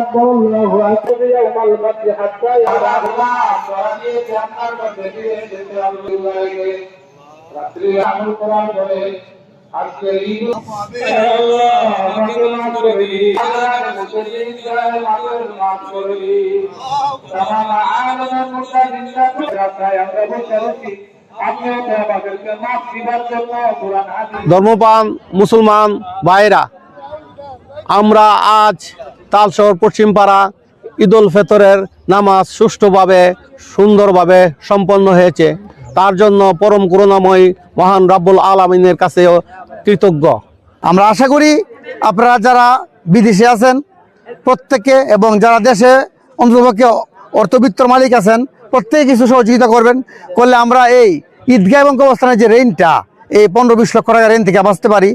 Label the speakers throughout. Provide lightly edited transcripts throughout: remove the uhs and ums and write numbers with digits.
Speaker 1: أكبر الله أكبر يوم الفتح حتى يرى الله ورضي جنة الله রাত্রি আমল করার পরে আজকে ঈদ আল্লাহ আমাকে মাফ করে দিন আল্লাহ মুসলিম জায় মাফ করে দিন তামাম আলামের মুতাবিন্দা রাখায় আমরা বলছি আপনি আমাদেরকে মাফ দিবার জন্য কুরআন হাদিস
Speaker 2: ধর্মপ্রাণ মুসলমান ভাইরা, আমরা আজ তালশহর পশ্চিমপাড়া ঈদুল ফিতরের নামাজ সুষ্ঠুভাবে সুন্দরভাবে সম্পন্ন হয়েছে। তার জন্য পরম করুণাময় মহান রাব্বুল আলামিনের কাছে কৃতজ্ঞ।
Speaker 3: আমরা আশা করি আপনারা যারা বিদেশে আছেন প্রত্যেকে এবং যারা দেশে অন্ততপক্ষে অর্থবিত্তর মালিক আছেন প্রত্যেকে কিছু সহযোগিতা করলে আমরা এই ঈদগাহ এবং কবরস্থানের যে ঋণটা এই 15-20 লক্ষ টাকা ঋণ থেকে বাঁচতে পারি।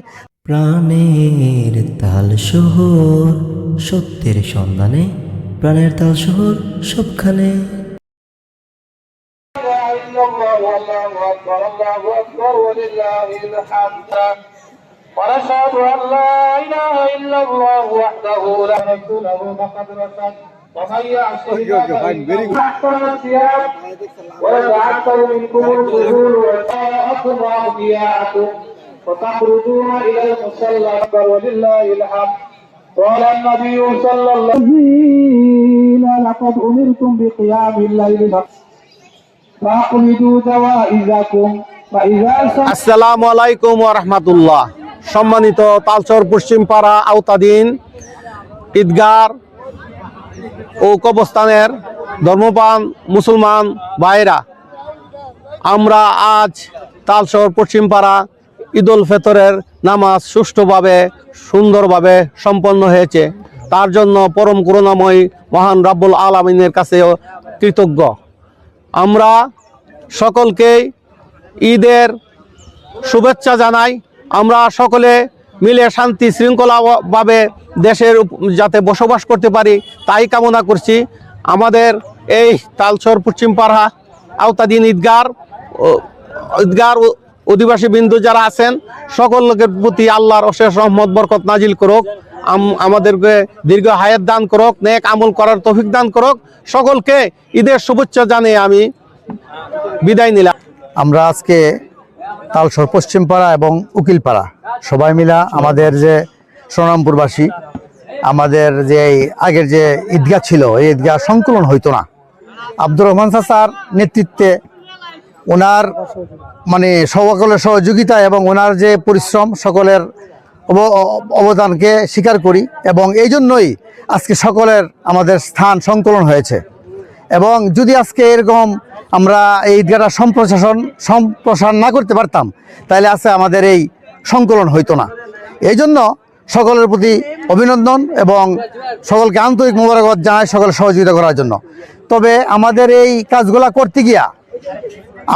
Speaker 4: প্রাণের তাল শহর সত্যের সন্ধানে, প্রাণের তাল শহর সবখানে।
Speaker 1: ونشهد أن لا إله إلا الله وحده لا شريك له فقد رشد ومن يعص الله فأحسن الثياب ويتعثر منكم الفضول ويطاعكم أودياءكم فتخرجون إلى المصلى أكبر ولله الحمد. قال النبي صلى الله عليه وسلم لقد أمرتم بقيام الليل فأقلدوا جوائزكم.
Speaker 2: আসসালামু আলাইকুম ওয়া রাহমাতুল্লাহ। সম্মানিত তালশহর পশ্চিমপাড়া আওতাধীন ঈদগাহ ও কবরস্থানের ধর্মপ্রাণ মুসলমান ভাইরা, আমরা আজ তালশহর পশ্চিমপাড়া ঈদুল ফিতরের নামাজ সুষ্ঠুভাবে সুন্দরভাবে সম্পন্ন হয়েছে। তার জন্য পরম করুণাময় মহান রাব্বুল আলামিনের কাছে কৃতজ্ঞ। আমরা সকলকেই ঈদের শুভেচ্ছা জানাই। আমরা সকলে মিলে শান্তি শৃঙ্খলাভাবে দেশের যাতে বসবাস করতে পারি তাই কামনা করছি। আমাদের এই তালশহর পশ্চিমপাড়া আওতাধীন ঈদগাহ অধিবাসী বিন্দু যারা আছেন সকল লোকের প্রতি আল্লাহর অশেষ রহমত বরকত নাজিল করুক, আমাদেরকে দীর্ঘ হায়াত দান করুক, নেক আমল করার তৌফিক দান করুক। সকলকে ঈদের শুভেচ্ছা জানিয়ে আমি বিদায় নিলাম।
Speaker 3: আমরা আজকে তালশহর পশ্চিমপাড়া এবং উকিলপাড়া সবাই মিলা আমাদের যে সোনামপুরবাসী, আমাদের যে আগের যে ঈদগাহ ছিল এই ঈদগাহ সংকলন হইতো না। আব্দুর রহমান চাচার নেতৃত্বে ওনার সকলের সহযোগিতা এবং ওনার যে পরিশ্রম সকলের অবদানকে স্বীকার করি এবং এই জন্যই আজকে সকলের আমাদের স্থান সংকলন হয়েছে। এবং যদি আজকে এরকম আমরা এই ঈদগাহটা সম্প্রসারণ না করতে পারতাম তাহলে আজকে আমাদের এই সংকলন হইতো না। এই জন্য সকলের প্রতি অভিনন্দন এবং সকলকে আন্তরিক মোবারকবাদ জানাই সকলের সহযোগিতা করার জন্য। তবে আমাদের এই কাজগুলা করতে গিয়া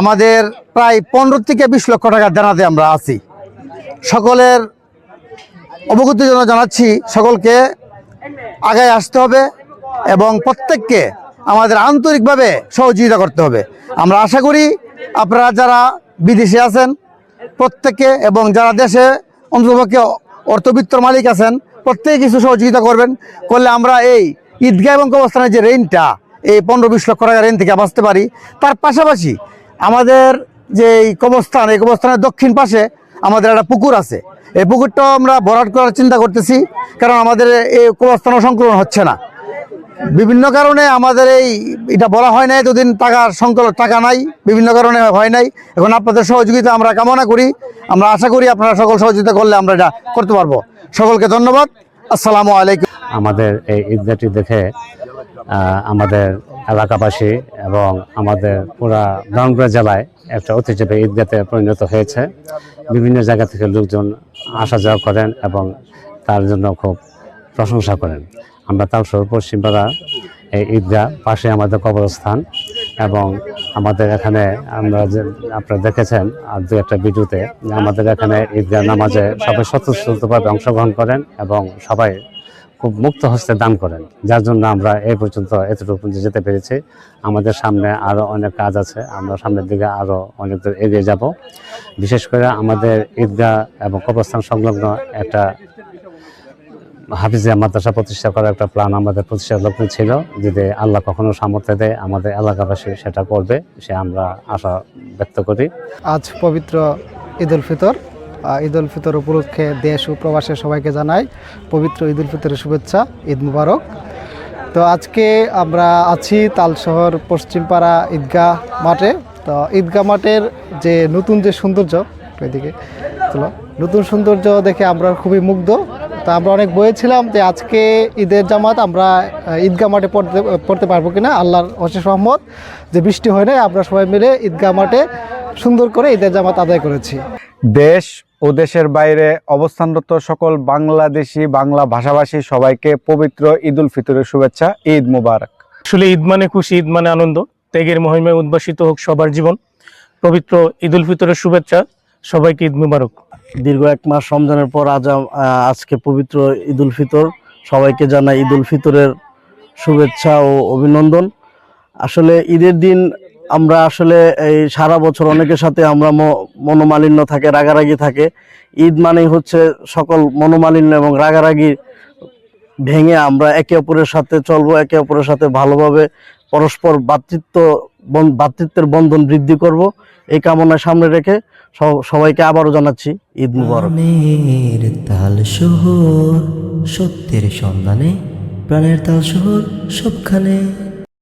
Speaker 3: আমাদের প্রায় 15 থেকে 20 লক্ষ টাকা দেনাতে আমরা আছি। সকলের অবগতির জন্য জানাচ্ছি সকলকে আগায় আসতে হবে এবং প্রত্যেককে আমাদের আন্তরিকভাবে সহযোগিতা করতে হবে। আমরা আশা করি আপনারা যারা বিদেশে আছেন প্রত্যেকে এবং যারা দেশে অন্ততপক্ষে অর্থবিত্তর মালিক আছেন প্রত্যেকে কিছু সহযোগিতা করলে আমরা এই ঈদগাহ এবং কবরস্থানের যে ঋণটা এই 15-20 লক্ষ টাকা ঋণ থেকে বাঁচতে পারি। তার পাশাপাশি আমাদের যে এই কবরস্থানের দক্ষিণ পাশে আমাদের একটা পুকুর আছে, এই পুকুরটাও আমরা ভরাট করার চিন্তা করতেছি, কারণ আমাদের এই কবরস্থানও সংকলন হচ্ছে না। বিভিন্ন কারণে আমাদের এটা বলা হয় নাই, এতদিন টাকা নাই, বিভিন্ন কারণে হয় নাই। এখন আপনাদের সহযোগিতা আমরা কামনা করি, আমরা আশা করি আপনারা সকল সহযোগিতা করলে আমরা এটা করতে পারবো। সকলকে ধন্যবাদ। আসসালামু আলাইকুম।
Speaker 5: আমাদের এই ঈদগাহটি দেখে আমাদের এলাকাবাসী এবং আমাদের পুরা ব্রাহ্মণবাড়িয়া জেলায় একটা ঐতিহ্যবাহী ঈদগাহতে পরিণত হয়েছে। বিভিন্ন জায়গা থেকে লোকজন আসা যাওয়া করেন এবং তার জন্য খুব প্রশংসা করেন। আমরা তালশহর পশ্চিমপাড়া এই ঈদগাহ পাশে আমাদের কবরস্থান এবং আমাদের এখানে আপনারা দেখেছেন আর দু একটা ভিডিওতে আমাদের এখানে ঈদগাহ নামাজে সবাই স্বতঃস্ফূর্তভাবে অংশগ্রহণ করেন এবং সবাই খুব মুক্ত হস্তে দান করেন, যার জন্য আমরা এই পর্যন্ত এতটুকু যেতে পেরেছি। আমাদের সামনে আরও অনেক কাজ আছে, আমরা সামনের দিকে আরও অনেক দূর এগিয়ে যাব। বিশেষ করে আমাদের ঈদগাহ এবং কবরস্থান সংলগ্ন একটা হাফিজিয়া মাদ্রাসা প্রতিষ্ঠা করার একটা প্ল্যান আমাদের প্রতিষ্ঠার লগ্ন ছিল। যদি আল্লাহ কখনো সামর্থ্য দেয় আমাদের এলাকাবাসী সেটা করবে, সে আমরা আশা ব্যক্ত করি।
Speaker 6: আজ পবিত্র ঈদ উল ফিতর। ঈদ উল ফিতর উপলক্ষে দেশ ও প্রবাসে সবাইকে জানাই পবিত্র ঈদ উল ফিতরের শুভেচ্ছা, ঈদ মুবারক। তো আজকে আমরা আছি তালশহর পশ্চিমপাড়া ঈদগাহ মাঠে। তো ঈদগাহ মাঠের যে নতুন যে সৌন্দর্য, এদিকে চলো, নতুন সৌন্দর্য দেখে আমরা খুবই মুগ্ধ। তো আমরা অনেক বলেছিলাম যে আজকে ঈদের জামাত আমরা ঈদগাহ মাঠে পড়তে পারবো কিনা। আল্লাহর অশেষ রহমত যে বৃষ্টি হয় নাই, আমরা সবাই মিলে ঈদগাহ মাঠে সুন্দর করে ঈদের জামাত আদায় করেছি।
Speaker 7: দেশ ও দেশের বাইরে অবস্থানরত সকল বাংলাদেশি বাংলা ভাষাভাষী সবাইকে পবিত্র ঈদ উল ফিতরের শুভেচ্ছা, ঈদ মুবারক।
Speaker 8: আসলে ঈদ মানে খুশি, ঈদ মানে আনন্দ, ত্যাগের মহিমায় উদ্ভাসিত হোক সবার জীবন। পবিত্র ঈদ উল ফিতরের শুভেচ্ছা, সবাইকে ঈদ মুবারক।
Speaker 9: দীর্ঘ 1 মাস রমজানের পর আজকে পবিত্র ঈদ উল ফিতর। সবাইকে জানাই ঈদ উল ফিতরের শুভেচ্ছা ও অভিনন্দন। আসলে ঈদের দিন আমরা আসলে এই সারা বছর অনেকের সাথে আমরা মনোমালিন্য থাকে, রাগারাগি থাকে। ঈদ মানেই হচ্ছে সকল মনোমালিন্য এবং রাগারাগি ভেঙে আমরা একে অপরের সাথে চলবো, একে অপরের সাথে ভালোভাবে পরস্পর ভ্রাতৃত্বের বন্ধন বৃদ্ধি করব, এই কামনা সামনে রেখে সবাইকে আবারও জানাচ্ছি ঈদ মুবারক।
Speaker 4: প্রাণের তাল শহর, সত্যের সন্ধানে প্রাণের তাল শহর সবখানে।